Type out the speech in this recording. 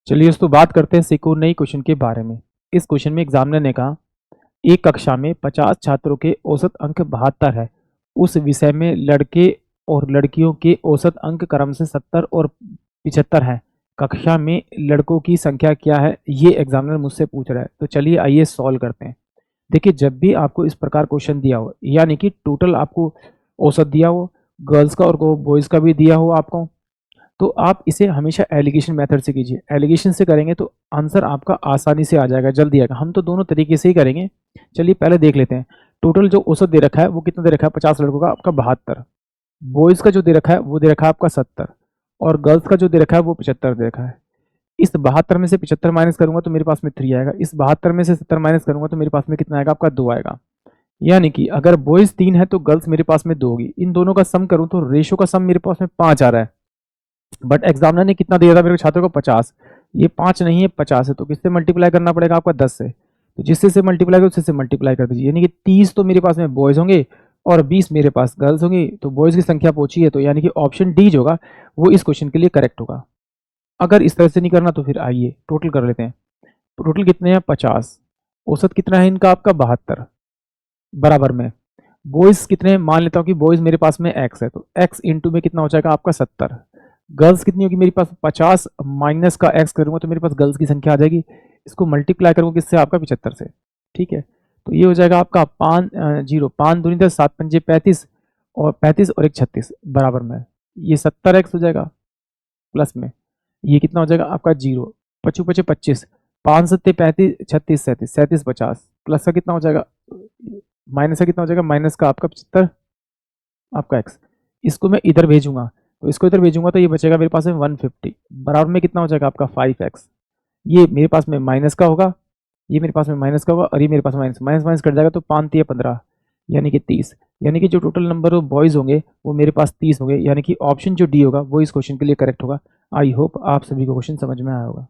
चलिए दोस्तों बात करते हैं एक और नई क्वेश्चन के बारे में। इस क्वेश्चन में एग्जामिनर ने कहा एक कक्षा में 50 छात्रों के औसत अंक 72 है। उस विषय में लड़के और लड़कियों के औसत अंक क्रम से 70 और 75 है। कक्षा में लड़कों की संख्या क्या है, ये एग्जामिनर मुझसे पूछ रहा है। तो चलिए आइए सॉल्व करते हैं। देखिए जब भी आपको इस प्रकार क्वेश्चन दिया हो, यानी कि टोटल आपको औसत दिया हो, गर्ल्स का और बॉयज़ का भी दिया हो आपको, तो आप इसे हमेशा एलिगेशन मेथड से कीजिए। एलिगेशन से करेंगे तो आंसर आपका आसानी से आ जाएगा, जल्दी आएगा। हम तो दोनों तरीके से ही करेंगे। चलिए पहले देख लेते हैं। टोटल जो औसत दे रखा है वो कितना दे रखा है, 50 लड़कों का आपका 72। बॉयज़ का जो दे रखा है वो दे रखा है आपका 70, और गर्ल्स का जो दे रखा है वो 75 दे रखा है। इस 72 में से 75 माइनस करूंगा तो मेरे पास में 3 आएगा। इस 72 में से 70 माइनस करूंगा तो मेरे पास में कितना आएगा, आपका 2 आएगा। यानी कि अगर बॉयज़ 3 है तो गर्ल्स मेरे पास में 2 होगी। इन दोनों का सम करूं तो रेशो का सम मेरे पास में 5 आ रहा है। बट एग्जामिनर ने कितना दिया था मेरे छात्रों को, 50। ये 5 नहीं है 50 है, तो किससे मल्टीप्लाई करना पड़ेगा आपका, 10 से। तो जिससे से मल्टीप्लाई करो उससे से मल्टीप्लाई कर दीजिए। यानी कि 30 तो मेरे पास में बॉयज़ होंगे और 20 मेरे पास गर्ल्स होंगी। तो बॉयज़ की संख्या पहुंची है, तो यानी कि ऑप्शन डी जो होगा वो इस क्वेश्चन के लिए करेक्ट होगा। अगर इस तरह से नहीं करना तो फिर आइए टोटल कर लेते हैं। टोटल कितने हैं, 50। औसत कितना है इनका, आपका 72 बराबर में। बॉयज़ कितने हैं, मान लेता हूँ कि बॉयज़ मेरे पास में एक्स है, तो एक्स इंटू में कितना हो जाएगा आपका 70। गर्ल्स कितनी होगी मेरे पास, 50 माइनस का एक्स करूंगा तो मेरे पास गर्ल्स की संख्या आ जाएगी। इसको मल्टीप्लाई करूंगा किससे, आपका 75 से। ठीक है, तो ये हो जाएगा आपका 5 दूनी 10, 7 पंजे 35, और 35 और एक 36 बराबर में। ये 70x हो जाएगा प्लस में, ये कितना हो जाएगा आपका 0, 25 पचे 25, 5 सत्ते 35, 36 37, 37 50, प्लस का कितना हो जाएगा, माइनस का कितना हो जाएगा, माइनस का आपका 75 आपका एक्स। इसको मैं इधर भेजूंगा, तो इसको इधर भेजूंगा तो ये बचेगा मेरे पास में 150 बराबर में कितना हो जाएगा आपका 5x। ये मेरे पास में माइनस का होगा, ये मेरे पास में माइनस का होगा, और ये मेरे पास माइनस माइनस माइनस कट जाएगा, तो 5 3 15 यानी कि 30। यानी कि जो टोटल नंबर ऑफ बॉयज़ होंगे वो मेरे पास 30 होंगे। यानी कि ऑप्शन जो डी होगा वो इस क्वेश्चन के लिए करेक्ट होगा। आई होप आप सभी को क्वेश्चन समझ में आया होगा।